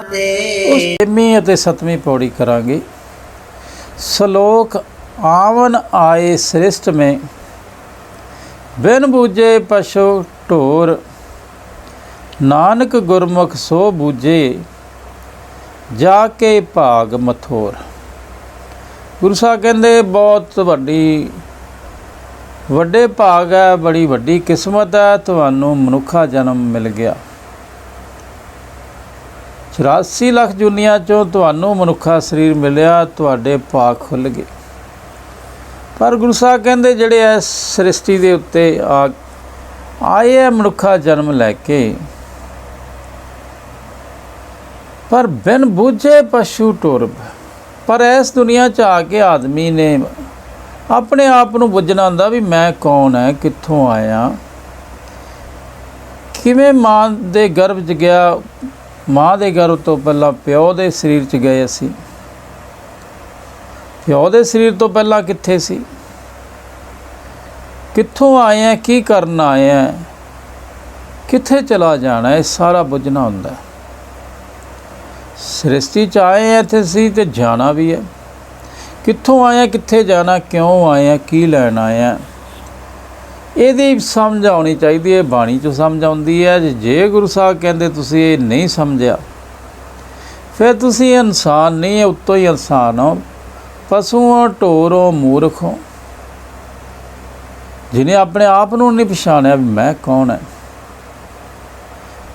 उस 6वीं ਅਤੇ 7ਵੀਂ पौड़ी करांगे। श्लोक आवन आए श्रेष्ठ में बिन बूझे पशु ढोर नानक गुरमुख सो बूझे जाके भाग मथोर। गुरु साहब कहते बहुत ਵੱਡੇ ਭਾਗ है, बड़ी ਵੱਡੀ किस्मत है, ਤੁਹਾਨੂੰ ਮਨੁੱਖਾ जन्म मिल गया। 84 ਲੱਖ ਜੁਨੀਆਂ ਚੋਂ ਤੁਹਾਨੂੰ ਮਨੁੱਖਾ ਸਰੀਰ ਮਿਲਿਆ, ਤੁਹਾਡੇ ਭਾਗ ਖੁੱਲ੍ਹ ਗਏ। ਪਰ ਗੁਰੂ ਸਾਹਿਬ ਕਹਿੰਦੇ ਜਿਹੜੇ ਇਸ ਸ੍ਰਿਸ਼ਟੀ ਦੇ ਉੱਤੇ ਆਏ ਹੈ ਮਨੁੱਖਾ ਜਨਮ ਲੈ ਕੇ, ਪਰ ਬਿਨ ਬੂਝੇ ਪਸ਼ੂ ਟੁਰਬ। ਪਰ ਇਸ ਦੁਨੀਆ 'ਚ ਆ ਕੇ ਆਦਮੀ ਨੇ ਆਪਣੇ ਆਪ ਨੂੰ ਬੁੱਝਣਾ ਹੁੰਦਾ ਵੀ ਮੈਂ ਕੌਣ ਹੈ, ਕਿੱਥੋਂ ਆਇਆ, ਕਿਵੇਂ ਮਾਂ ਦੇ ਗਰਭ 'ਚ ਗਿਆ। ਮਾਂ ਦੇ ਗਰਭ ਤੋਂ ਪਹਿਲਾਂ ਪਿਓ ਦੇ ਸਰੀਰ 'ਚ ਗਏ ਅਸੀਂ, ਪਿਓ ਦੇ ਸਰੀਰ ਤੋਂ ਪਹਿਲਾਂ ਕਿੱਥੇ ਸੀ, ਕਿੱਥੋਂ ਆਏ ਹਾਂ, ਕੀ ਕਰਨ ਆਏ ਹਾਂ, ਕਿੱਥੇ ਚਲਾ ਜਾਣਾ, ਇਹ ਸਾਰਾ ਬੁੱਝਣਾ ਹੁੰਦਾ। ਸ੍ਰਿਸ਼ਟੀ 'ਚ ਆਏ ਹਾਂ ਇੱਥੇ ਸੀ ਤੇ ਜਾਣਾ ਵੀ ਹੈ। ਕਿੱਥੋਂ ਆਏ ਹਾਂ, ਕਿੱਥੇ ਜਾਣਾ, ਕਿਉਂ ਆਏ ਹਾਂ, ਕੀ ਲੈਣ ਆਏ ਹਾਂ, ਇਹਦੀ ਸਮਝ ਆਉਣੀ ਚਾਹੀਦੀ ਹੈ। ਬਾਣੀ 'ਚੋਂ ਸਮਝ ਆਉਂਦੀ ਹੈ। ਜੇ ਗੁਰੂ ਸਾਹਿਬ ਕਹਿੰਦੇ ਤੁਸੀਂ ਇਹ ਨਹੀਂ ਸਮਝਿਆ, ਫਿਰ ਤੁਸੀਂ ਇਨਸਾਨ ਨਹੀਂ ਹੈ, ਉੱਤੋਂ ਹੀ ਇਨਸਾਨ ਹੋ, ਪਸ਼ੂ ਹੋ, ਢੋਰ ਹੋ, ਮੂਰਖ ਹੋ, ਜਿਹਨੇ ਆਪਣੇ ਆਪ ਨੂੰ ਨਹੀਂ ਪਛਾਣਿਆ ਵੀ ਮੈਂ ਕੌਣ ਹੈ।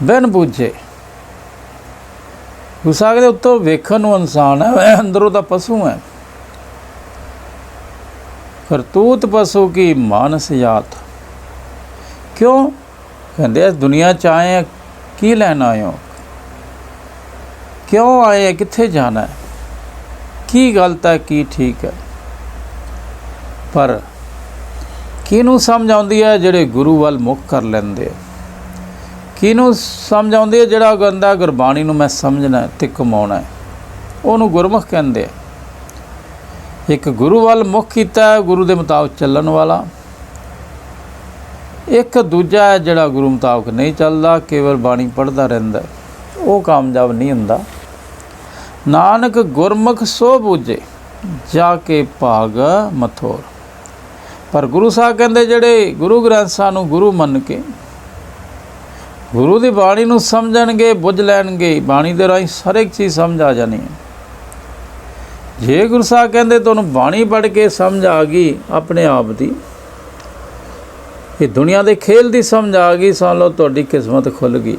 ਬਿਨ ਬੂਝੇ ਗੁਰੂ ਸਾਹਿਬ ਦੇ ਉੱਤੋਂ ਵੇਖਣ ਨੂੰ ਇਨਸਾਨ ਹੈ, ਅੰਦਰੋਂ ਤਾਂ ਪਸ਼ੂ ਹੈ। ਕਰਤੂਤ ਪਸ਼ੂ ਕੀ ਮਾਨਸ ਜਾਤ। ਕਿਉਂ ਕਹਿੰਦੇ ਇਸ ਦੁਨੀਆ 'ਚ ਆਏ ਆ, ਕੀ ਲੈਣ ਆਏ ਹੋ, ਕਿਉਂ ਆਏ ਆ, ਕਿੱਥੇ ਜਾਣਾ ਹੈ, ਕੀ ਗਲਤ ਹੈ, ਕੀ ਠੀਕ ਹੈ। ਪਰ ਕਿਹਨੂੰ ਸਮਝ ਆਉਂਦੀ ਹੈ? ਜਿਹੜੇ ਗੁਰੂ ਵੱਲ ਮੁੱਖ ਕਰ ਲੈਂਦੇ ਆ। ਕਿਹਨੂੰ ਸਮਝ ਆਉਂਦੀ ਹੈ? ਜਿਹੜਾ ਕਹਿੰਦਾ ਗੁਰਬਾਣੀ ਨੂੰ ਮੈਂ ਸਮਝਣਾ ਤੇ ਕਮਾਉਣਾ, ਉਹਨੂੰ ਗੁਰਮੁਖ ਕਹਿੰਦੇ ਆ। ਇੱਕ ਗੁਰੂ ਵੱਲ ਮੁੱਖ ਕੀਤਾ, ਗੁਰੂ ਦੇ ਮੁਤਾਬਕ ਚੱਲਣ ਵਾਲਾ। ਇੱਕ ਦੂਜਾ ਹੈ ਜਿਹੜਾ ਗੁਰੂ ਮੁਤਾਬਕ ਨਹੀਂ ਚੱਲਦਾ, ਕੇਵਲ ਬਾਣੀ ਪੜ੍ਹਦਾ ਰਹਿੰਦਾ, ਉਹ ਕਾਮਯਾਬ ਨਹੀਂ ਹੁੰਦਾ। ਨਾਨਕ ਗੁਰਮੁਖ ਸੋ ਬੂਝੇ ਜਾ ਕੇ ਭਾਗ ਮਥੋਰ। ਪਰ ਗੁਰੂ ਸਾਹਿਬ ਕਹਿੰਦੇ ਜਿਹੜੇ ਗੁਰੂ ਗ੍ਰੰਥ ਸਾਹਿਬ ਨੂੰ ਗੁਰੂ ਮੰਨ ਕੇ ਗੁਰੂ ਦੀ ਬਾਣੀ ਨੂੰ ਸਮਝਣਗੇ, ਬੁੱਝ ਲੈਣਗੇ, ਬਾਣੀ ਦੇ ਰਾਹੀਂ ਹਰ ਇੱਕ ਚੀਜ਼ ਸਮਝ ਆ ਜਾਣੀ ਹੈ। ਜੇ ਗੁਰੂ ਸਾਹਿਬ ਕਹਿੰਦੇ ਤੁਹਾਨੂੰ ਬਾਣੀ ਪੜ੍ਹ ਕੇ ਸਮਝ ਆ ਗਈ ਆਪਣੇ ਆਪ ਦੀ, ਇਹ ਦੁਨੀਆ ਦੇ ਖੇਲ ਦੀ ਸਮਝ ਆ ਗਈ, ਸਮਝ ਲਓ ਤੁਹਾਡੀ ਕਿਸਮਤ ਖੁੱਲ੍ਹ ਗਈ,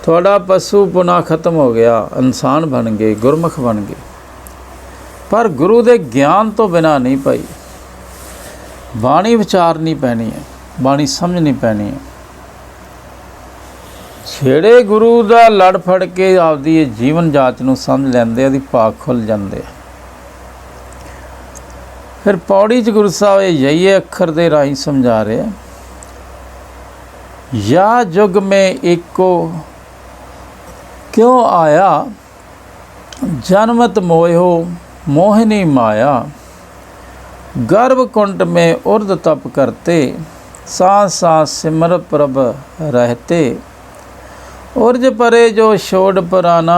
ਤੁਹਾਡਾ ਪਸ਼ੂ ਪੁਣਾ ਖਤਮ ਹੋ ਗਿਆ, ਇਨਸਾਨ ਬਣ ਗਏ, ਗੁਰਮੁਖ ਬਣ ਗਏ। ਪਰ ਗੁਰੂ ਦੇ ਗਿਆਨ ਤੋਂ ਬਿਨਾਂ ਨਹੀਂ ਭਾਈ, ਬਾਣੀ ਵਿਚਾਰਨੀ ਪੈਣੀ ਹੈ, ਬਾਣੀ ਸਮਝਣੀ ਪੈਣੀ ਹੈ। ਜਿਹੜੇ ਗੁਰੂ ਦਾ ਲੜ ਫੜ ਕੇ ਆਪਦੀ ਇਹ ਜੀਵਨ ਜਾਚ ਨੂੰ ਸਮਝ ਲੈਂਦੇ, ਉਹਦੀ ਭਾਗ ਖੁੱਲ੍ਹ ਜਾਂਦੇ। ਫਿਰ ਪੌੜੀ 'ਚ ਗੁਰੂ ਸਾਹਿਬ ਇਹ ਯਹੀਏ ਅੱਖਰ ਦੇ ਰਾਹੀਂ ਸਮਝਾ ਰਹੇ, ਯਾ ਜੁਗ ਮੇਂ ਏਕੋ ਕਿਉਂ ਆਇਆ, ਜਨਮਤ ਮੋਹਿਓ मोहिनी माया, गर्भ कुंड में उर्द तप करते, सांस सांस सिमर प्रभ रहते, उर्ज परे जो छोड़ पुराना,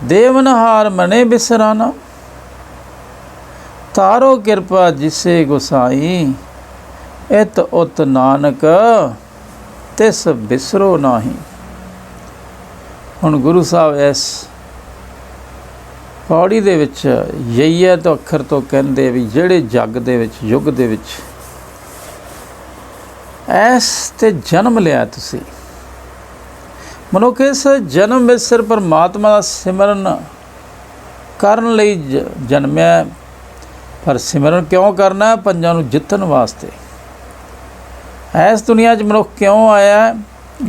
देवनहार मने बिसराना, तारो कृपा जिसे गुसाई, इत उत नानक तिस बिसरो नाही। हुण गुरु साहब इस पौड़ी दे विच यही तो अखर तो कहते भी ਜਿਹੜੇ जग दे विच युग दे विच ऐस ते जन्म लिया तुसी, मनुख इस जन्म विच सिर्फ परमात्मा का सिमरन करन लई जन्मिया। पर सिमरन क्यों करना? पंजां नूं जितन वास्ते। इस दुनिया च मनुख क्यों आया?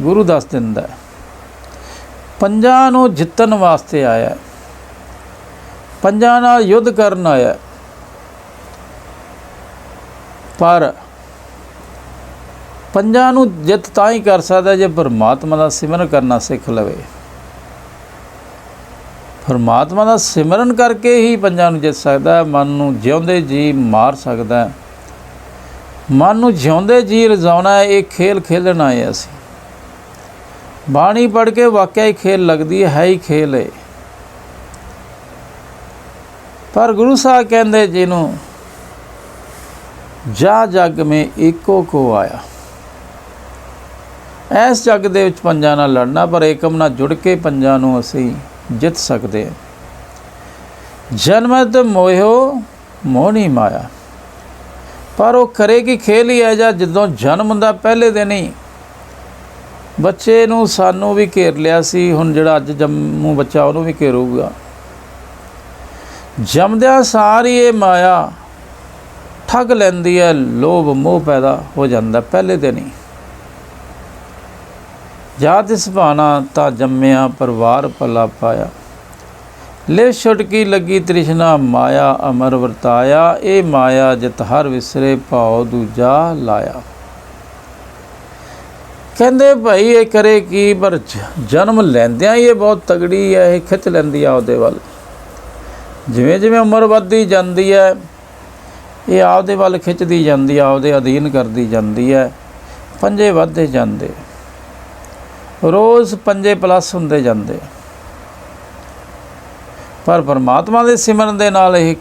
गुरु दस दिंदा, पंजां नूं जितन वास्ते आया, पंजां नाल युद्ध करन आया। पर पंजां नूं जित तां ही कर सकदा जे परमात्मा दा सिमरन करना सिख लवे। परमात्मा दा सिमरन करके ही पंजां नूं जित सकदा है। मन नूं जिउंदे जी मार सकदा है, मन नूं जिउंदे जी रजाउणा है। ये खेल खेलण आए असीं, ਬਾਣੀ ਪੜ੍ਹ ਕੇ ਵਾਕਿਆ ਹੀ ਖੇਲ ਲੱਗਦੀ ਹੈ ਹੀ ਖੇਲ ਹੈ। ਪਰ ਗੁਰੂ ਸਾਹਿਬ ਕਹਿੰਦੇ ਜਿਹਨੂੰ ਜਾ ਜੱਗ ਮੇਂ ਏਕੋ ਕੋ ਆਇਆ, ਇਸ ਜੱਗ ਦੇ ਵਿੱਚ ਪੰਜਾਂ ਨਾਲ ਲੜਨਾ, ਪਰ ਏਕਮ ਨਾਲ ਜੁੜ ਕੇ ਪੰਜਾਂ ਨੂੰ ਅਸੀਂ ਜਿੱਤ ਸਕਦੇ ਹਾਂ। ਜਨਮਤ ਮੋਹਿਓ ਮੋਹਣੀ ਮਾਇਆ, ਪਰ ਉਹ ਕਰੇ ਕਿ ਖੇਲ ਹੀ ਹੈ ਜਾਂ ਜਦੋਂ ਜਨਮ ਹੁੰਦਾ ਪਹਿਲੇ ਦਿਨ ਹੀ ਬੱਚੇ ਨੂੰ ਸਾਨੂੰ ਵੀ ਘੇਰ ਲਿਆ ਸੀ, ਹੁਣ ਜਿਹੜਾ ਅੱਜ ਜੰਮੂ ਬੱਚਾ ਉਹਨੂੰ ਵੀ ਘੇਰੂਗਾ। ਜੰਮਦਿਆਂ ਸਾਰੀ ਇਹ ਮਾਇਆ ਠੱਗ ਲੈਂਦੀ ਹੈ, ਲੋਭ ਮੋਹ ਪੈਦਾ ਹੋ ਜਾਂਦਾ ਪਹਿਲੇ ਦਿਨ ਹੀ। ਜਾਤ ਇਸ ਭਾਣਾ ਤਾਂ ਜੰਮਿਆ ਪਰਿਵਾਰ ਭਲਾ ਪਾਇਆ, ਲੈ ਛੁਟਕੀ ਲੱਗੀ ਤ੍ਰਿਸ਼ਨਾ ਮਾਇਆ ਅਮਰ ਵਰਤਾਇਆ, ਇਹ ਮਾਇਆ ਜਿਤ ਹਰ ਵਿਸਰੇ ਭਾਉ ਦੂਜਾ ਲਾਇਆ। ਕਹਿੰਦੇ ਭਾਈ ਇਹ ਕਰੇ ਕੀ, ਪਰ ਜਨਮ ਲੈਂਦਿਆਂ ਹੀ ਇਹ ਬਹੁਤ ਤਗੜੀ ਹੈ, ਇਹ ਖਿੱਚ ਲੈਂਦੀ ਆ ਉਹਦੇ ਵੱਲ। ਜਿਵੇਂ ਜਿਵੇਂ ਉਮਰ ਵੱਧਦੀ ਜਾਂਦੀ ਹੈ ਇਹ ਆਪਦੇ ਵੱਲ ਖਿੱਚਦੀ ਜਾਂਦੀ ਆ, ਆਪਦੇ ਅਧੀਨ ਕਰਦੀ ਜਾਂਦੀ ਹੈ, ਪੰਜੇ ਵੱਧਦੇ ਜਾਂਦੇ, ਰੋਜ਼ ਪੰਜੇ ਪਲੱਸ ਹੁੰਦੇ ਜਾਂਦੇ। ਪਰ ਪਰਮਾਤਮਾ ਦੇ ਸਿਮਰਨ ਦੇ ਨਾਲ ਇਹ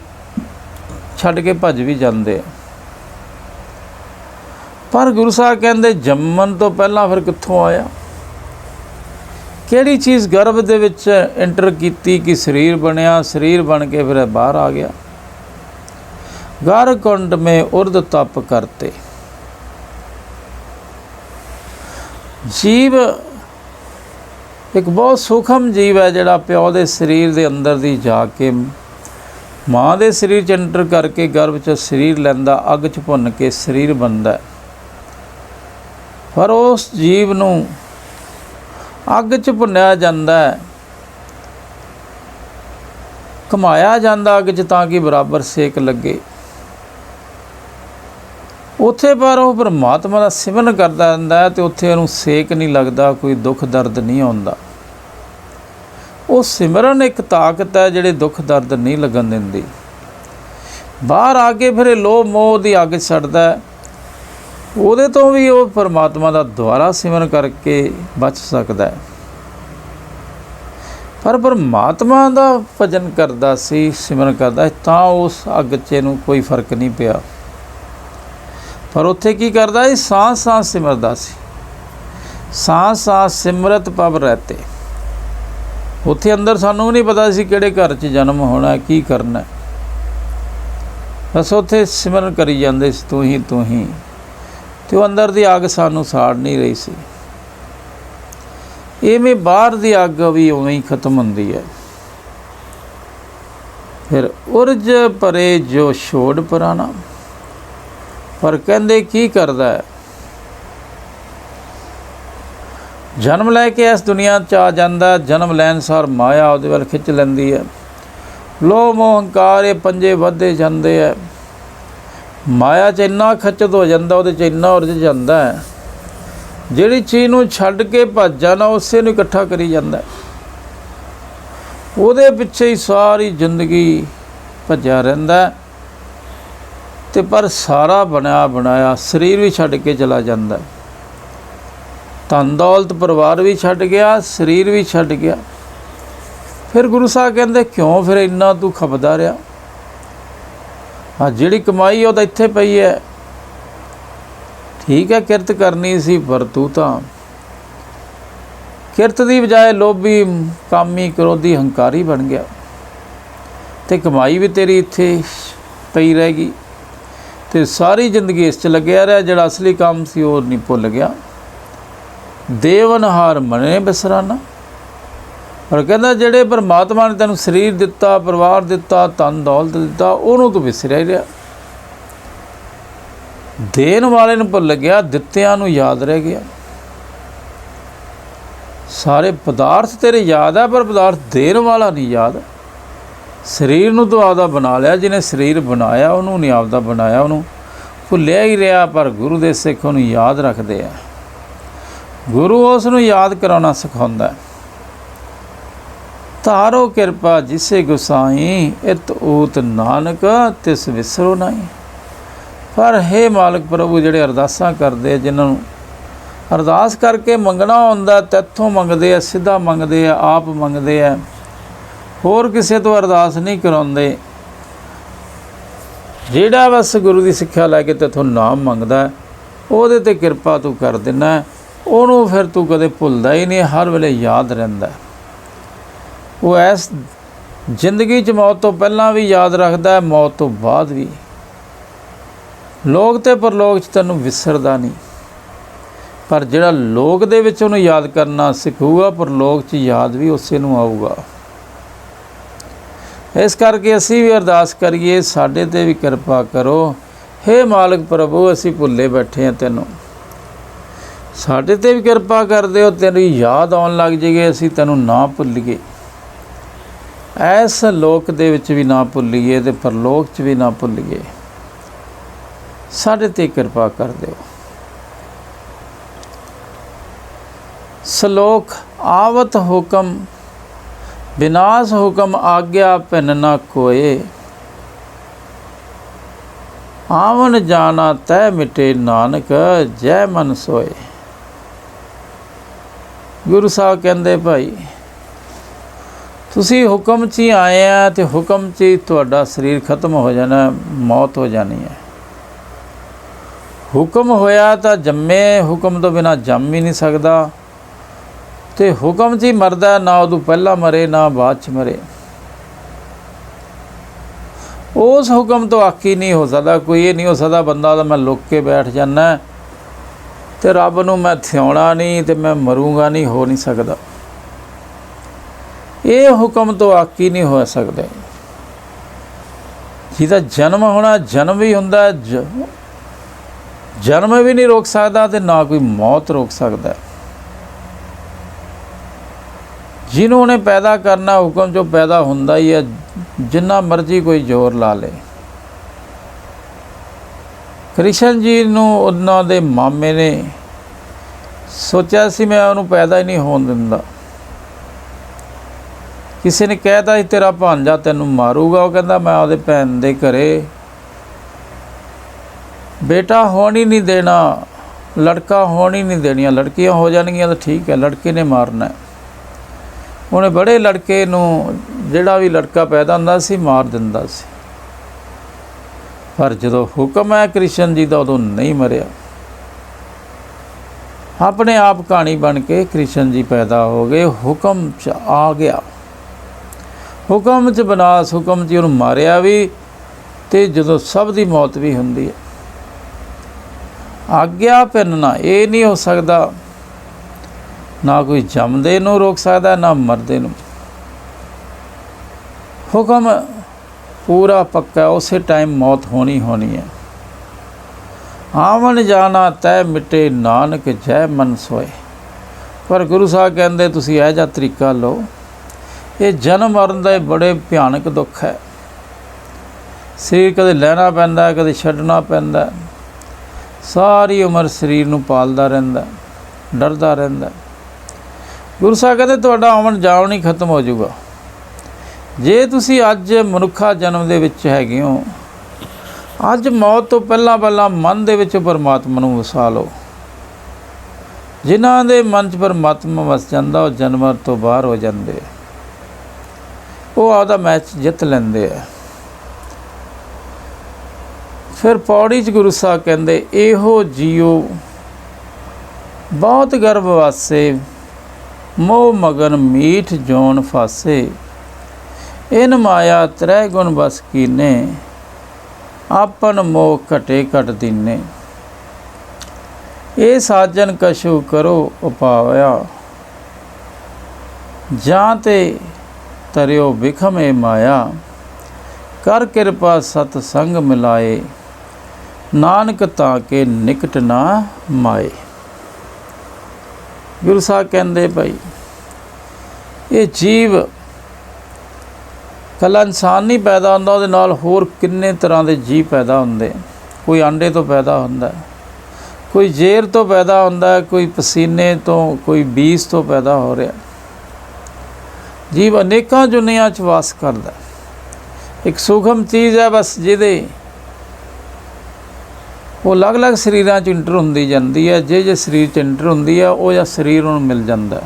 ਛੱਡ ਕੇ ਭੱਜ ਵੀ ਜਾਂਦੇ। ਪਰ ਗੁਰੂ ਸਾਹਿਬ ਕਹਿੰਦੇ ਜੰਮਣ ਤੋਂ ਪਹਿਲਾਂ ਫਿਰ ਕਿੱਥੋਂ ਆਇਆ, ਕਿਹੜੀ ਚੀਜ਼ ਗਰਭ ਦੇ ਵਿੱਚ ਐਂਟਰ ਕੀਤੀ ਕਿ ਸਰੀਰ ਬਣਿਆ, ਸਰੀਰ ਬਣ ਕੇ ਫਿਰ ਬਾਹਰ ਆ ਗਿਆ। ਗਰ ਕੁੰਡ ਮੇ ਉਰਦ ਤਪ ਕਰਤੇ, ਜੀਵ ਇੱਕ ਬਹੁਤ ਸੂਖਮ ਜੀਵ ਹੈ ਜਿਹੜਾ ਪਿਓ ਦੇ ਸਰੀਰ ਦੇ ਅੰਦਰ ਦੀ ਜਾ ਕੇ ਮਾਂ ਦੇ ਸਰੀਰ 'ਚ ਐਂਟਰ ਕਰਕੇ ਗਰਭ 'ਚ ਸਰੀਰ ਲੈਂਦਾ, ਅੱਗ 'ਚ ਭੁੰਨ ਕੇ ਸਰੀਰ ਬਣਦਾ। ਪਰ ਉਸ ਜੀਵ ਨੂੰ ਅੱਗ 'ਚ ਭੁੰਨਿਆ ਜਾਂਦਾ, ਘੁਮਾਇਆ ਜਾਂਦਾ ਅੱਗ 'ਚ ਤਾਂ ਕਿ ਬਰਾਬਰ ਸੇਕ ਲੱਗੇ। ਉੱਥੇ ਪਰ ਉਹ ਪਰਮਾਤਮਾ ਦਾ ਸਿਮਰਨ ਕਰਦਾ ਰਹਿੰਦਾ ਹੈ ਅਤੇ ਉੱਥੇ ਉਹਨੂੰ ਸੇਕ ਨਹੀਂ ਲੱਗਦਾ, ਕੋਈ ਦੁੱਖ ਦਰਦ ਨਹੀਂ ਆਉਂਦਾ। ਉਹ ਸਿਮਰਨ ਇੱਕ ਤਾਕਤ ਹੈ ਜਿਹੜੀ ਦੁੱਖ ਦਰਦ ਨਹੀਂ ਲੱਗਣ ਦਿੰਦੀ। ਬਾਹਰ ਆ ਕੇ ਫਿਰ ਇਹ ਲੋਭ ਮੋਹ ਦੀ ਅੱਗ ਛੱਡਦਾ, ਉਹਦੇ ਤੋਂ ਵੀ ਉਹ ਪਰਮਾਤਮਾ ਦਾ ਦੁਆਰਾ ਸਿਮਰਨ ਕਰਕੇ ਬਚ ਸਕਦਾ ਹੈ। ਪਰ ਪਰਮਾਤਮਾ ਦਾ ਭਜਨ ਕਰਦਾ ਸੀ, ਸਿਮਰਨ ਕਰਦਾ ਤਾਂ ਉਸ ਅੱਗ 'ਚ ਇਹਨੂੰ ਕੋਈ ਫਰਕ ਨਹੀਂ ਪਿਆ। ਪਰ ਉੱਥੇ ਕੀ ਕਰਦਾ ਸੀ, ਸਾਂਸ ਸਾਂਸ ਸਿਮਰਦਾ ਸੀ, ਸਾਂਸ ਸਾਂਸ ਸਿਮਰਤ ਪਵ ਰਹਤੇ। ਉੱਥੇ ਅੰਦਰ ਸਾਨੂੰ ਨਹੀਂ ਪਤਾ ਸੀ ਕਿਹੜੇ ਘਰ 'ਚ ਜਨਮ ਹੋਣਾ, ਕੀ ਕਰਨਾ, ਬਸ ਉੱਥੇ ਸਿਮਰਨ ਕਰੀ ਜਾਂਦੇ ਸੀ, ਤੂੰ ਹੀ ਤੂੰ ਹੀ। ਅਤੇ ਉਹ ਅੰਦਰ ਦੀ ਅੱਗ ਸਾਨੂੰ ਸਾੜ ਨਹੀਂ ਰਹੀ ਸੀ। ਇਵੇਂ ਬਾਹਰ ਦੀ ਅੱਗ ਵੀ ਉਵੇਂ ਹੀ ਖਤਮ ਹੁੰਦੀ ਹੈ। ਫਿਰ ਉਰਜ ਪਰੇ ਜੋ ਛੋੜ ਪੁਰਾਣਾ, ਪਰ ਕਹਿੰਦੇ ਕੀ ਕਰਦਾ ਹੈ, ਜਨਮ ਲੈ ਕੇ ਇਸ ਦੁਨੀਆ 'ਚ ਆ ਜਾਂਦਾ, ਜਨਮ ਲੈਣ ਸਾਰ ਮਾਇਆ ਉਹਦੇ ਵੱਲ ਖਿੱਚ ਲੈਂਦੀ ਹੈ। ਲੋਭ ਮੋਹ ਹੰਕਾਰ ਇਹ ਪੰਜੇ ਵੱਧਦੇ ਜਾਂਦੇ ਹੈ। ਮਾਇਆ 'ਚ ਇੰਨਾ ਖਚਤ ਹੋ ਜਾਂਦਾ, ਉਹਦੇ 'ਚ ਇੰਨਾ ਉਲਝ ਜਾਂਦਾ ਹੈ, ਜਿਹੜੀ ਚੀਜ਼ ਨੂੰ ਛੱਡ ਕੇ ਭੱਜ ਜਾਣਾ ਉਸੇ ਨੂੰ ਇਕੱਠਾ ਕਰੀ ਜਾਂਦਾ, ਉਹਦੇ ਪਿੱਛੇ ਹੀ ਸਾਰੀ ਜ਼ਿੰਦਗੀ ਭੱਜਿਆ ਰਹਿੰਦਾ। ਅਤੇ ਪਰ ਸਾਰਾ ਬਣਿਆ ਬਣਾਇਆ ਸਰੀਰ ਵੀ ਛੱਡ ਕੇ ਚਲਾ ਜਾਂਦਾ, ਧਨ ਦੌਲਤ ਪਰਿਵਾਰ ਵੀ ਛੱਡ ਗਿਆ, ਸਰੀਰ ਵੀ ਛੱਡ ਗਿਆ। ਫਿਰ ਗੁਰੂ ਸਾਹਿਬ ਕਹਿੰਦੇ ਕਿਉਂ ਫਿਰ ਇੰਨਾ ਤੂੰ ਖਪਦਾ ਰਿਹਾ, ਜਿਹੜੀ ਕਮਾਈ ਉਹ ਤਾਂ ਇੱਥੇ ਪਈ ਹੈ। ਠੀਕ ਹੈ ਕਿਰਤ ਕਰਨੀ ਸੀ, ਪਰ ਤੂੰ ਤਾਂ ਕਿਰਤ ਦੀ ਬਜਾਏ ਲੋਭੀ, ਕਾਮੀ, ਕ੍ਰੋਧੀ, ਹੰਕਾਰੀ ਬਣ ਗਿਆ, ਅਤੇ ਕਮਾਈ ਵੀ ਤੇਰੀ ਇੱਥੇ ਪਈ ਰਹਿ ਗਈ, ਅਤੇ ਸਾਰੀ ਜ਼ਿੰਦਗੀ ਇਸ 'ਚ ਲੱਗਿਆ ਰਿਹਾ। ਜਿਹੜਾ ਅਸਲੀ ਕੰਮ ਸੀ ਉਹ ਨਹੀਂ ਭੁੱਲ ਗਿਆ। ਦੇਵਨਹਾਰ ਮਨੇ ਬਿਸਰਾਨਾ, ਪਰ ਕਹਿੰਦਾ ਜਿਹੜੇ ਪਰਮਾਤਮਾ ਨੇ ਤੈਨੂੰ ਸਰੀਰ ਦਿੱਤਾ, ਪਰਿਵਾਰ ਦਿੱਤਾ, ਧਨ ਦੌਲਤ ਦਿੱਤਾ, ਉਹਨੂੰ ਤੂੰ ਵਿਸਰਿਆ ਰਿਹਾ। ਦੇਣ ਵਾਲੇ ਨੂੰ ਭੁੱਲ ਗਿਆ, ਦਿੱਤਿਆਂ ਨੂੰ ਯਾਦ ਰਹਿ ਗਿਆ। ਸਾਰੇ ਪਦਾਰਥ ਤੇਰੇ ਯਾਦ ਹੈ, ਪਰ ਪਦਾਰਥ ਦੇਣ ਵਾਲਾ ਨਹੀਂ ਯਾਦ। ਸਰੀਰ ਨੂੰ ਤੂੰ ਆਪਦਾ ਬਣਾ ਲਿਆ, ਜਿਹਨੇ ਸਰੀਰ ਬਣਾਇਆ ਉਹਨੂੰ ਨਹੀਂ ਆਪਦਾ ਬਣਾਇਆ, ਉਹਨੂੰ ਭੁੱਲਿਆ ਹੀ ਰਿਹਾ। ਪਰ ਗੁਰੂ ਦੇ ਸਿੱਖ ਉਹਨੂੰ ਯਾਦ ਰੱਖਦੇ ਆ, ਗੁਰੂ ਉਸ ਨੂੰ ਯਾਦ ਕਰਾਉਣਾ ਸਿਖਾਉਂਦਾ। ਤਾਰੋ ਕਿਰਪਾ ਜਿਸੇ ਗੁਸਾਈ, ਇਤ ਊਤ ਨਾਨਕ ਤਿਸ ਵਿਸਰੋ ਨਹੀਂ। ਪਰ ਹੇ ਮਾਲਕ ਪ੍ਰਭੂ, ਜਿਹੜੇ ਅਰਦਾਸਾਂ ਕਰਦੇ ਜਿਨ੍ਹਾਂ ਨੂੰ ਅਰਦਾਸ ਕਰਕੇ ਮੰਗਣਾ ਹੁੰਦਾ, ਤੈਥੋਂ ਮੰਗਦੇ ਆ, ਸਿੱਧਾ ਮੰਗਦੇ ਆ, ਆਪ ਮੰਗਦੇ ਆ, ਹੋਰ ਕਿਸੇ ਤੋਂ ਅਰਦਾਸ ਨਹੀਂ ਕਰਾਉਂਦੇ। ਜਿਹੜਾ ਬਸ ਗੁਰੂ ਦੀ ਸਿੱਖਿਆ ਲੈ ਕੇ ਤੈਥੋਂ ਨਾਮ ਮੰਗਦਾ, ਉਹਦੇ 'ਤੇ ਕਿਰਪਾ ਤੂੰ ਕਰ ਦਿੰਦਾ, ਉਹਨੂੰ ਫਿਰ ਤੂੰ ਕਦੇ ਭੁੱਲਦਾ ਹੀ ਨਹੀਂ, ਹਰ ਵੇਲੇ ਯਾਦ ਰਹਿੰਦਾ। ਉਹ ਇਸ ਜ਼ਿੰਦਗੀ 'ਚ ਮੌਤ ਤੋਂ ਪਹਿਲਾਂ ਵੀ ਯਾਦ ਰੱਖਦਾ, ਮੌਤ ਤੋਂ ਬਾਅਦ ਵੀ। ਲੋਕ ਤੇ ਪਰਲੋਕ 'ਚ ਤੈਨੂੰ ਵਿਸਰਦਾ ਨਹੀਂ, ਪਰ ਜਿਹੜਾ ਲੋਕ ਦੇ ਵਿੱਚ ਉਹਨੂੰ ਯਾਦ ਕਰਨਾ ਸਿੱਖੂਗਾ, ਪਰਲੋਕ 'ਚ ਯਾਦ ਵੀ ਉਸੇ ਨੂੰ ਆਊਗਾ। ਇਸ ਕਰਕੇ ਅਸੀਂ ਵੀ ਅਰਦਾਸ ਕਰੀਏ, ਸਾਡੇ 'ਤੇ ਵੀ ਕਿਰਪਾ ਕਰੋ। ਹੇ ਮਾਲਕ ਪ੍ਰਭੂ, ਅਸੀਂ ਭੁੱਲੇ ਬੈਠੇ ਹਾਂ ਤੈਨੂੰ, ਸਾਡੇ 'ਤੇ ਵੀ ਕਿਰਪਾ ਕਰ ਦਿਓ, ਤੇਰੀ ਯਾਦ ਆਉਣ ਲੱਗ ਜਾਏਗੀ, ਅਸੀਂ ਤੈਨੂੰ ਨਾ ਭੁੱਲੀਏ, ਇਸ ਲੋਕ ਦੇ ਵਿੱਚ ਵੀ ਨਾ ਭੁੱਲੀਏ ਅਤੇ ਪਰਲੋਕ 'ਚ ਵੀ ਨਾ ਭੁੱਲੀਏ। ਸਾਡੇ 'ਤੇ ਕਿਰਪਾ ਕਰ ਦਿਓ। ਸ਼ਲੋਕ ਆਵਤ ਹੁਕਮ ਵਿਨਾਸ਼ ਹੁਕਮ ਆਗਿਆ ਭਿੰਨ ਨਾ ਕੋਏ, ਆਵਨ ਜਾਣਾ ਤੈ ਮਿਟੇ ਨਾਨਕ ਜੈ ਮਨ ਸੋਏ। ਗੁਰੂ ਸਾਹਿਬ ਕਹਿੰਦੇ ਭਾਈ ਤੁਸੀਂ ਹੁਕਮ 'ਚ ਹੀ ਆਏ ਆ ਅਤੇ ਹੁਕਮ 'ਚ ਹੀ ਤੁਹਾਡਾ ਸਰੀਰ ਖਤਮ ਹੋ ਜਾਣਾ, ਮੌਤ ਹੋ ਜਾਣੀ ਹੈ। ਹੁਕਮ ਹੋਇਆ ਤਾਂ ਜੰਮੇ, ਹੁਕਮ ਤੋਂ ਬਿਨਾਂ ਜੰਮ ਹੀ ਨਹੀਂ ਸਕਦਾ, ਅਤੇ ਹੁਕਮ 'ਚ ਹੀ ਮਰਦਾ, ਨਾ ਉਦੋਂ ਪਹਿਲਾਂ ਮਰੇ ਨਾ ਬਾਅਦ 'ਚ ਮਰੇ। ਉਸ ਹੁਕਮ ਤੋਂ ਆਕੀ ਨਹੀਂ ਹੋ ਸਕਦਾ ਕੋਈ। ਇਹ ਨਹੀਂ ਹੋ ਸਕਦਾ ਬੰਦਾ ਤਾਂ ਮੈਂ ਲੁੱਕ ਕੇ ਬੈਠ ਜਾਂਦਾ ਅਤੇ ਰੱਬ ਨੂੰ ਮੈਂ ਥਿਆਉਣਾ ਨਹੀਂ ਅਤੇ ਮੈਂ ਮਰੂੰਗਾ ਨਹੀਂ, ਹੋ ਨਹੀਂ ਸਕਦਾ। ਇਹ ਹੁਕਮ ਤੋਂ ਆਕੀ ਨਹੀਂ ਹੋ ਸਕਦਾ। ਜਿਹਦਾ ਜਨਮ ਹੋਣਾ, ਜਨਮ ਵੀ ਹੁੰਦਾ, ਜਨਮ ਵੀ ਨਹੀਂ ਰੋਕ ਸਕਦਾ ਅਤੇ ਨਾ ਕੋਈ ਮੌਤ ਰੋਕ ਸਕਦਾ। ਜਿਹਨੂੰ ਉਹਨੇ ਪੈਦਾ ਕਰਨਾ, ਹੁਕਮ 'ਚੋਂ ਪੈਦਾ ਹੁੰਦਾ ਹੀ ਹੈ, ਜਿੰਨਾ ਮਰਜ਼ੀ ਕੋਈ ਜ਼ੋਰ ਲਾ ਲੇ। ਕ੍ਰਿਸ਼ਨ ਜੀ ਨੂੰ ਉਹਨਾਂ ਦੇ ਮਾਮੇ ਨੇ ਸੋਚਿਆ ਸੀ ਮੈਂ ਉਹਨੂੰ ਪੈਦਾ ਹੀ ਨਹੀਂ ਹੋਣ ਦਿੰਦਾ। ਕਿਸੇ ਨੇ ਕਹਿਤਾ ਸੀ ਤੇਰਾ ਭਾਂਜਾ ਤੈਨੂੰ ਮਾਰੂਗਾ, ਉਹ ਕਹਿੰਦਾ ਮੈਂ ਉਹਦੇ ਭੈਣ ਦੇ ਘਰੇ ਬੇਟਾ ਹੋਣ ਹੀ ਨਹੀਂ ਦੇਣਾ, ਲੜਕਾ ਹੋਣ ਹੀ ਨਹੀਂ ਦੇਣੀਆਂ, ਲੜਕੀਆਂ ਹੋ ਜਾਣਗੀਆਂ ਤਾਂ ਠੀਕ ਹੈ, ਲੜਕੇ ਨੇ ਮਾਰਨਾ। ਉਹਨੇ ਬੜੇ ਲੜਕੇ ਨੂੰ, ਜਿਹੜਾ ਵੀ ਲੜਕਾ ਪੈਦਾ ਹੁੰਦਾ ਸੀ, ਮਾਰ ਦਿੰਦਾ ਸੀ। ਪਰ ਜਦੋਂ ਹੁਕਮ ਹੈ ਕ੍ਰਿਸ਼ਨ ਜੀ ਦਾ, ਉਦੋਂ ਨਹੀਂ ਮਰਿਆ। ਆਪਣੇ ਆਪ ਕਹਾਣੀ ਬਣ ਕੇ ਕ੍ਰਿਸ਼ਨ ਜੀ ਪੈਦਾ ਹੋ ਗਏ, ਹੁਕਮ 'ਚ ਆ ਗਿਆ, ਹੁਕਮ 'ਚ ਬਨਾਸ, ਹੁਕਮ 'ਚ ਉਹਨੂੰ ਮਾਰਿਆ ਵੀ, ਅਤੇ ਜਦੋਂ ਸਭ ਦੀ ਮੌਤ ਵੀ ਹੁੰਦੀ ਹੈ। ਆਗਿਆ ਭਿੰਨਣਾ, ਇਹ ਨਹੀਂ ਹੋ ਸਕਦਾ, ਨਾ ਕੋਈ ਜੰਮਦੇ ਨੂੰ ਰੋਕ ਸਕਦਾ, ਨਾ ਮਰਦੇ ਨੂੰ। ਹੁਕਮ ਪੂਰਾ ਪੱਕਾ, ਉਸੇ ਟਾਈਮ ਮੌਤ ਹੋਣੀ ਹੋਣੀ ਹੈ। ਆਵਣ ਜਾਣਾ ਤੈ ਮਿਟੇ ਨਾਨਕ ਜੈ ਮਨ ਸੋਏ। ਪਰ ਗੁਰੂ ਸਾਹਿਬ ਕਹਿੰਦੇ ਤੁਸੀਂ ਇਹੋ ਜਿਹਾ ਤਰੀਕਾ ਲਓ, ਇਹ ਜਨਮ ਮਰਨ ਦਾ ਬੜੇ ਭਿਆਨਕ ਦੁੱਖ ਹੈ। ਸਰੀਰ ਕਦੇ ਲੈਣਾ ਪੈਂਦਾ, ਕਦੇ ਛੱਡਣਾ ਪੈਂਦਾ, ਸਾਰੀ ਉਮਰ ਸਰੀਰ ਨੂੰ ਪਾਲਦਾ ਰਹਿੰਦਾ, ਡਰਦਾ ਰਹਿੰਦਾ। ਗੁਰੂ ਸਾਹਿਬ ਕਹਿੰਦੇ ਤੁਹਾਡਾ ਆਉਣ ਜਾਣ ਹੀ ਖਤਮ ਹੋ ਜਾਊਗਾ। ਜੇ ਤੁਸੀਂ ਅੱਜ ਮਨੁੱਖਾ ਜਨਮ ਦੇ ਵਿੱਚ ਹੈਗੇ ਹੋ, ਅੱਜ ਮੌਤ ਤੋਂ ਪਹਿਲਾਂ ਮਨ ਦੇ ਵਿੱਚ ਪਰਮਾਤਮਾ ਨੂੰ ਵਸਾ ਲਓ। ਜਿਨ੍ਹਾਂ ਦੇ ਮਨ 'ਚ ਪਰਮਾਤਮਾ ਵਸ ਜਾਂਦਾ, ਉਹ ਜਨਮ ਤੋਂ ਬਾਹਰ ਹੋ ਜਾਂਦੇ, ਉਹ ਆਪਦਾ ਮੈਚ ਜਿੱਤ ਲੈਂਦੇ ਆ। ਫਿਰ ਪੌੜੀ 'ਚ ਗੁਰੂ ਸਾਹਿਬ ਕਹਿੰਦੇ ਇਹੋ ਜੀਓ ਬਹੁਤ ਗਰਭ ਵਾਸੇ, ਮੋਹ ਮਗਨ ਮੀਠ ਜੋਨ ਫਾਸੇ, ਇਨ ਮਾਇਆ ਤ੍ਰੈ ਗੁਣ ਬਸ ਕੀਨੇ, ਆਪਨ ਮੋਹ ਘਟੇ ਘਟ ਦੀਨੇ। ਇਹ ਸਾਜਨ ਕਛੂ ਕਰੋ ਉਪਾਇਆ, ਜਾਂ ਤੇ ਤਰਿਓ ਵਿਖਮੇ ਮਾਇਆ, ਕਰ ਕਿਰਪਾ ਸਤ ਸੰਗ ਮਿਲਾਏ, ਨਾਨਕ ਤਾਂ ਕੇ ਨਿਕਟ ਨਾ ਮਾਏ। ਗੁਰੂ ਸਾਹਿਬ ਕਹਿੰਦੇ ਭਾਈ ਇਹ ਜੀਵ ਕੱਲਾ ਇਨਸਾਨ ਨਹੀਂ ਪੈਦਾ ਹੁੰਦਾ, ਉਹਦੇ ਨਾਲ ਹੋਰ ਕਿੰਨੇ ਤਰ੍ਹਾਂ ਦੇ ਜੀਵ ਪੈਦਾ ਹੁੰਦੇ। ਕੋਈ ਆਂਡੇ ਤੋਂ ਪੈਦਾ ਹੁੰਦਾ, ਕੋਈ ਜ਼ਹਿਰ ਤੋਂ ਪੈਦਾ ਹੁੰਦਾ, ਕੋਈ ਪਸੀਨੇ ਤੋਂ, ਕੋਈ ਬੀਜ ਤੋਂ ਪੈਦਾ ਹੋ ਰਿਹਾ। ਜੀਵ ਅਨੇਕਾਂ ਦੁਨੀਆਂ 'ਚ ਵਾਸ ਕਰਦਾ। ਇੱਕ ਸੂਖਮ ਚੀਜ਼ ਹੈ ਬਸ, ਜਿਹਦੇ ਉਹ ਅਲੱਗ-ਅਲੱਗ ਸਰੀਰਾਂ 'ਚ ਇੰਟਰ ਹੁੰਦੀ ਜਾਂਦੀ ਹੈ। ਜੇ ਸਰੀਰ 'ਚ ਇੰਟਰ ਹੁੰਦੀ ਹੈ ਉਹ ਜਾਂ ਸਰੀਰ ਉਹਨੂੰ ਮਿਲ ਜਾਂਦਾ।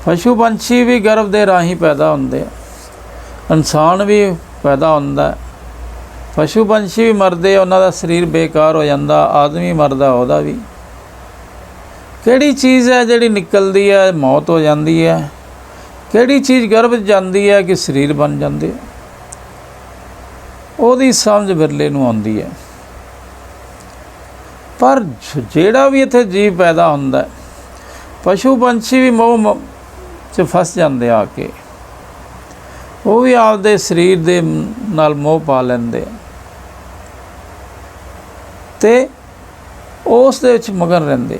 ਪਸ਼ੂ ਪੰਛੀ ਵੀ ਗਰਭ ਦੇ ਰਾਹੀਂ ਪੈਦਾ ਹੁੰਦੇ ਆ, ਇਨਸਾਨ ਵੀ ਪੈਦਾ ਹੁੰਦਾ। ਪਸ਼ੂ ਪੰਛੀ ਵੀ ਮਰਦੇ, ਉਹਨਾਂ ਦਾ ਸਰੀਰ ਬੇਕਾਰ ਹੋ ਜਾਂਦਾ। ਆਦਮੀ ਮਰਦਾ, ਉਹਦਾ ਵੀ। ਕਿਹੜੀ ਚੀਜ਼ ਹੈ ਜਿਹੜੀ ਨਿਕਲਦੀ ਹੈ ਮੌਤ ਹੋ ਜਾਂਦੀ ਹੈ? ਕਿਹੜੀ ਚੀਜ਼ ਗਰਭ 'ਚ ਜਾਂਦੀ ਹੈ ਕਿ ਸਰੀਰ ਬਣ ਜਾਂਦੇ? ਉਹਦੀ ਸਮਝ ਬਿਰਲੇ ਨੂੰ ਆਉਂਦੀ ਹੈ। ਪਰ ਜਿਹੜਾ ਵੀ ਇੱਥੇ ਜੀਵ ਪੈਦਾ ਹੁੰਦਾ, ਪਸ਼ੂ ਪੰਛੀ ਵੀ ਮੋਹ 'ਚ ਫਸ ਜਾਂਦੇ ਆ ਕੇ। ਉਹ ਵੀ ਆਪਦੇ ਸਰੀਰ ਦੇ ਨਾਲ ਮੋਹ ਪਾ ਲੈਂਦੇ ਅਤੇ ਉਸ ਦੇ ਵਿੱਚ ਮਗਨ ਰਹਿੰਦੇ।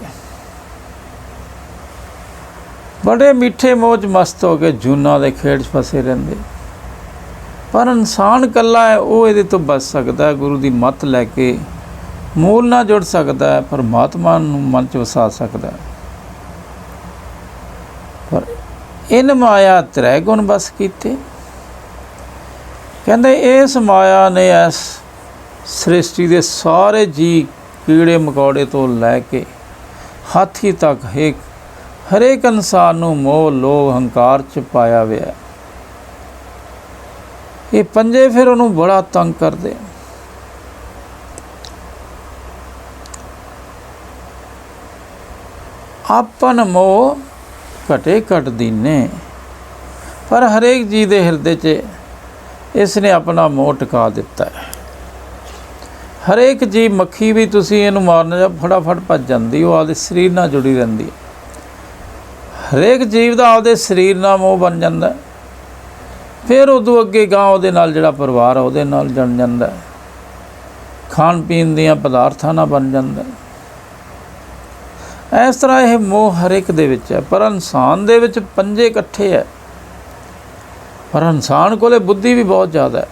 ਬੜੇ ਮਿੱਠੇ ਮੋਹ 'ਚ ਮਸਤ ਹੋ ਕੇ ਜੂਨਾਂ ਦੇ ਖੇਡ 'ਚ ਫਸੇ ਰਹਿੰਦੇ। ਪਰ ਇਨਸਾਨ ਇਕੱਲਾ ਹੈ, ਉਹ ਇਹਦੇ ਤੋਂ ਬਚ ਸਕਦਾ। ਗੁਰੂ ਦੀ ਮੱਤ ਲੈ ਕੇ ਮੂਲ ਨਾਲ ਜੁੜ ਸਕਦਾ ਹੈ, ਪਰਮਾਤਮਾ ਨੂੰ ਮਨ 'ਚ ਵਸਾ ਸਕਦਾ। ਪਰ ਇਨ ਮਾਇਆ ਤ੍ਰੈ ਗੁਣ ਬਸ ਕੀਤੇ। ਕਹਿੰਦੇ ਇਸ ਮਾਇਆ ਨੇ ਇਸ ਸ੍ਰਿਸ਼ਟੀ ਦੇ ਸਾਰੇ ਜੀਅ, ਕੀੜੇ ਮਕੌੜੇ ਤੋਂ ਲੈ ਕੇ ਹਾਥੀ ਤੱਕ ਹਰੇਕ ਇਨਸਾਨ ਨੂੰ ਮੋਹ, ਲੋਭ, ਹੰਕਾਰ 'ਚ ਪਾਇਆ ਹੋਇਆ। ਇਹ ਪੰਜੇ ਫਿਰ ਉਹਨੂੰ ਬੜਾ ਤੰਗ ਕਰਦੇ। ਆਪਨ ਮੋਹ ਘਟੇ ਘਟ ਦੀਨੇ। ਪਰ ਹਰੇਕ ਜੀਅ ਦੇ ਹਿਰਦੇ 'ਚ ਇਸ ਨੇ ਆਪਣਾ ਮੋਹ ਟਿਕਾ ਦਿੱਤਾ ਹੈ। ਹਰੇਕ ਜੀਅ, ਮੱਖੀ ਵੀ ਤੁਸੀਂ ਇਹਨੂੰ ਮਾਰਨਾ ਜਾਂ ਫਟਾਫਟ ਭੱਜ ਜਾਂਦੀ, ਉਹ ਆਪਦੇ ਸਰੀਰ ਨਾਲ ਜੁੜੀ ਰਹਿੰਦੀ ਹੈ। ਹਰੇਕ ਜੀਵ ਦਾ ਆਪਦੇ ਸਰੀਰ ਨਾਲ ਮੋਹ ਬਣ ਜਾਂਦਾ। ਫਿਰ ਉਦੋਂ ਅੱਗੇ ਗਾਂ ਉਹਦੇ ਨਾਲ ਜਿਹੜਾ ਪਰਿਵਾਰ ਆ ਉਹਦੇ ਨਾਲ ਜੁੜ ਜਾਂਦਾ। ਖਾਣ ਪੀਣ ਦੀਆਂ ਪਦਾਰਥਾਂ ਨਾਲ ਬਣ ਜਾਂਦਾ। ਇਸ ਤਰ੍ਹਾਂ ਇਹ ਮੋਹ ਹਰ ਇੱਕ ਦੇ ਵਿੱਚ ਹੈ। ਪਰ ਇਨਸਾਨ ਦੇ ਵਿੱਚ ਪੰਜੇ ਇਕੱਠੇ ਹੈ। ਪਰ ਇਨਸਾਨ ਕੋਲੇ ਬੁੱਧੀ ਵੀ ਬਹੁਤ ਜ਼ਿਆਦਾ ਹੈ।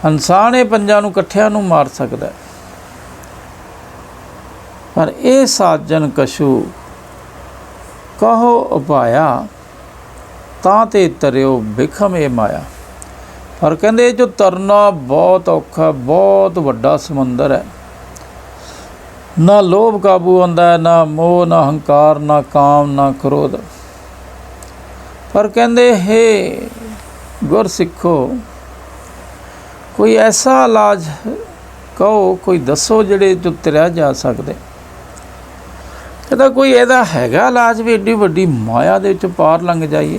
ਇਨਸਾਨ ਇਹ ਪੰਜਾਂ ਨੂੰ ਇਕੱਠਿਆਂ ਨੂੰ ਮਾਰ ਸਕਦਾ। ਪਰ ਇਹ ਸਾਜਨ ਕਛੂ ਕਹੋ ਉਪਾਇਆ, ਤਾਂ ਤੇ ਤਰਿਓ ਬਿਖਮ ਇਹ ਮਾਇਆ। ਪਰ ਕਹਿੰਦੇ ਜੋ ਤਰਨਾ ਬਹੁਤ ਔਖਾ, ਬਹੁਤ ਵੱਡਾ ਸਮੁੰਦਰ ਹੈ। ਨਾ ਲੋਭ ਕਾਬੂ ਆਉਂਦਾ ਹੈ, ਨਾ ਮੋਹ, ਨਾ ਹੰਕਾਰ, ਨਾ ਕਾਮ, ਨਾ ਕ੍ਰੋਧ। ਪਰ ਕਹਿੰਦੇ ਹੇ ਗੁਰ ਸਿੱਖੋ, ਕੋਈ ਐਸਾ ਇਲਾਜ ਕਹੋ, ਕੋਈ ਦੱਸੋ ਜਿਹੜੇ ਜੋ ਤਰਿਆ ਜਾ ਸਕਦੇ। ਇਹਦਾ ਕੋਈ ਇਹਦਾ ਹੈਗਾ ਇਲਾਜ ਵੀ? ਐਡੀ ਵੱਡੀ ਮਾਇਆ ਦੇ ਵਿੱਚ ਪਾਰ ਲੰਘ ਜਾਈਏ,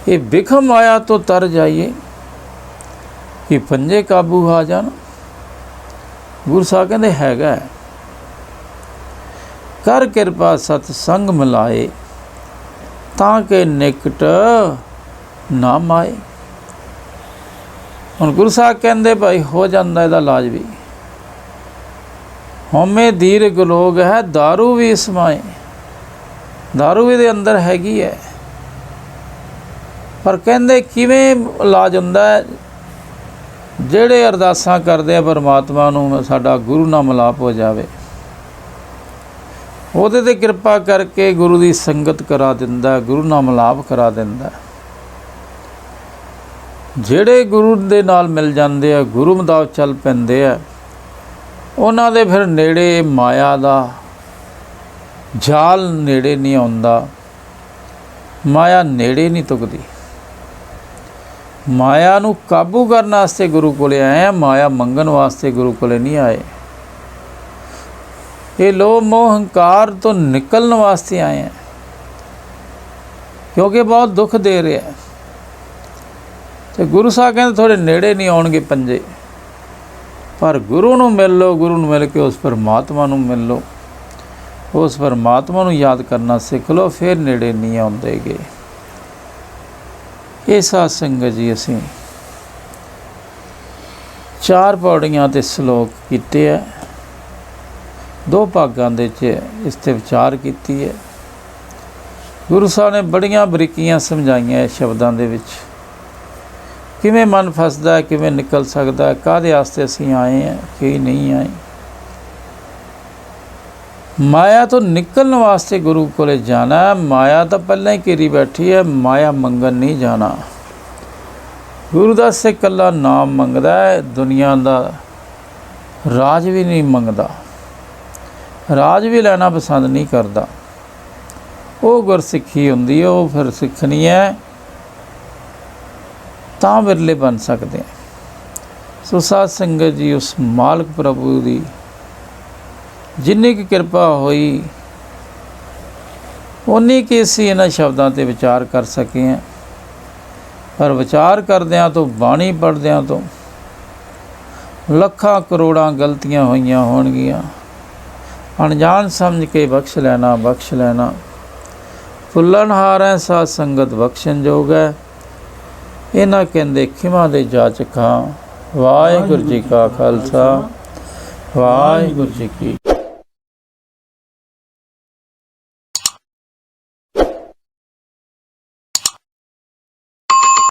ਇਹ ਬਿਖਮ ਮਾਇਆ ਤੋਂ ਤਰ ਜਾਈਏ, ਕਿ ਪੰਜੇ ਕਾਬੂ ਆ ਜਾਣ। ਗੁਰੂ ਸਾਹਿਬ ਕਹਿੰਦੇ ਹੈਗਾ। ਕਰ ਕਿਰਪਾ ਸਤ ਸੰਗ ਮਿਲਾਏ, ਤਾਂ ਕਿ ਨਿਕਟ ਨਾ ਮਾਏ। ਹੁਣ ਗੁਰੂ ਸਾਹਿਬ ਕਹਿੰਦੇ ਭਾਈ ਹੋ ਜਾਂਦਾ ਇਹਦਾ ਇਲਾਜ ਵੀ। ਹਉਮੈ ਦੀਰਘ ਲੋਗ ਹੈ, ਦਾਰੂ ਵੀ ਸਮਾਏ। ਦਾਰੂ ਵੀ ਦੇ ਅੰਦਰ ਹੈਗੀ ਹੈ। ਪਰ ਕਹਿੰਦੇ ਕਿਵੇਂ ਇਲਾਜ ਹੁੰਦਾ ਹੈ? ਜਿਹੜੇ ਅਰਦਾਸਾਂ ਕਰਦੇ ਆ ਪਰਮਾਤਮਾ ਨੂੰ, ਸਾਡਾ ਗੁਰੂ ਨਾਲ ਮਿਲਾਪ ਹੋ ਜਾਵੇ, ਉਹਦੇ 'ਤੇ ਕਿਰਪਾ ਕਰਕੇ ਗੁਰੂ ਦੀ ਸੰਗਤ ਕਰਾ ਦਿੰਦਾ, ਗੁਰੂ ਨਾਲ ਮਿਲਾਪ ਕਰਾ ਦਿੰਦਾ। ਜਿਹੜੇ ਗੁਰੂ ਦੇ ਨਾਲ ਮਿਲ ਜਾਂਦੇ ਆ, ਗੁਰੂ ਮੁਤਾਬਕ ਚੱਲ ਪੈਂਦੇ ਆ, ਉਹਨਾਂ ਦੇ ਫਿਰ ਨੇੜੇ ਮਾਇਆ ਦਾ ਜਾਲ ਨੇੜੇ ਨਹੀਂ ਆਉਂਦਾ। ਮਾਇਆ ਨੇੜੇ ਨਹੀਂ ਤੁਕਦੀ। ਮਾਇਆ ਨੂੰ ਕਾਬੂ ਕਰਨ ਵਾਸਤੇ ਗੁਰੂ ਕੋਲੇ ਆਏ ਆ, ਮਾਇਆ ਮੰਗਣ ਵਾਸਤੇ ਗੁਰੂ ਕੋਲੇ ਨਹੀਂ ਆਏ। ਇਹ ਲੋਭ ਮੋਹ ਹੰਕਾਰ ਤੋਂ ਨਿਕਲਣ ਵਾਸਤੇ ਆਏ ਆ, ਕਿਉਂਕਿ ਬਹੁਤ ਦੁੱਖ ਦੇ ਰਿਹਾ। ਤੇ ਗੁਰੂ ਸਾਹਿਬ ਕਹਿੰਦੇ ਥੋੜ੍ਹੇ ਨੇੜੇ ਨਹੀਂ ਆਉਣਗੇ ਪੰਜੇ, ਪਰ ਗੁਰੂ ਨੂੰ ਮਿਲ ਲਓ। ਗੁਰੂ ਨੂੰ ਮਿਲ ਕੇ ਉਸ ਪਰਮਾਤਮਾ ਨੂੰ ਮਿਲ ਲਓ, ਉਸ ਪਰਮਾਤਮਾ ਨੂੰ ਯਾਦ ਕਰਨਾ ਸਿੱਖ ਲਓ, ਫਿਰ ਨੇੜੇ ਨਹੀਂ ਆਉਂਦੇਗੇ। ਇਹ ਸਾਧ ਸੰਗਤ ਜੀ, ਅਸੀਂ 4 ਪੌੜੀਆਂ ਤੇ ਸ਼ਲੋਕ ਕੀਤੇ ਹੈ। 2 ਭਾਗਾਂ ਦੇ 'ਚ ਇਸ 'ਤੇ ਵਿਚਾਰ ਕੀਤੀ ਹੈ। ਗੁਰੂ ਸਾਹਿਬ ਨੇ ਬੜੀਆਂ ਬਰੀਕੀਆਂ ਸਮਝਾਈਆਂ ਇਸ ਸ਼ਬਦਾਂ ਦੇ ਵਿੱਚ। ਕਿਵੇਂ ਮਨ ਫਸਦਾ, ਕਿਵੇਂ ਨਿਕਲ ਸਕਦਾ, ਕਾਹਦੇ ਵਾਸਤੇ ਅਸੀਂ ਆਏ ਹਾਂ, ਕੀ ਨਹੀਂ ਆਏ। ਮਾਇਆ ਤੋਂ ਨਿਕਲਣ ਵਾਸਤੇ ਗੁਰੂ ਕੋਲੇ ਜਾਣਾ। ਮਾਇਆ ਤਾਂ ਪਹਿਲਾਂ ਹੀ ਘੇਰੀ ਬੈਠੀ ਹੈ, ਮਾਇਆ ਮੰਗਣ ਨਹੀਂ ਜਾਣਾ। ਗੁਰੂ ਦਾ ਸਿੱਖ ਇਕੱਲਾ ਨਾਮ ਮੰਗਦਾ ਹੈ, ਦੁਨੀਆ ਦਾ ਰਾਜ ਵੀ ਨਹੀਂ ਮੰਗਦਾ, ਰਾਜ ਵੀ ਲੈਣਾ ਪਸੰਦ ਨਹੀਂ ਕਰਦਾ। ਉਹ ਗੁਰਸਿੱਖੀ ਹੁੰਦੀ ਹੈ, ਉਹ ਫਿਰ ਸਿੱਖਣੀ ਹੈ ਤਾਂ ਵਿਰਲੇ ਬਣ ਸਕਦੇ ਹਾਂ। ਸੋ ਸਾਧ ਸੰਗਤ ਜੀ, ਉਸ ਮਾਲਕ ਪ੍ਰਭੂ ਦੀ ਜਿੰਨੀ ਕੁ ਕਿਰਪਾ ਹੋਈ ਉਨੀ ਕਿ ਅਸੀਂ ਇਹਨਾਂ ਸ਼ਬਦਾਂ 'ਤੇ ਵਿਚਾਰ ਕਰ ਸਕੇ ਹਾਂ। ਪਰ ਵਿਚਾਰ ਕਰਦਿਆਂ ਤੋਂ, ਬਾਣੀ ਪੜ੍ਹਦਿਆਂ ਤੋਂ ਲੱਖਾਂ ਕਰੋੜਾਂ ਗਲਤੀਆਂ ਹੋਈਆਂ ਹੋਣਗੀਆਂ। ਅਣਜਾਣ ਸਮਝ ਕੇ ਬਖਸ਼ ਲੈਣਾ, ਬਖਸ਼ ਲੈਣਾ। ਫੁੱਲਣਹਾਰ ਹੈ ਸਾਧ ਸੰਗਤ ਬਖਸ਼ਣ ਜੋਗ ਹੈ, ਇਹਨਾਂ ਕਹਿੰਦੇ ਖਿਮਾ ਦੇ ਜਾਚਕ ਹਾਂ। ਵਾਹਿਗੁਰੂ ਜੀ ਕਾ ਖਾਲਸਾ, ਵਾਹਿਗੁਰੂ ਜੀ ਕੀ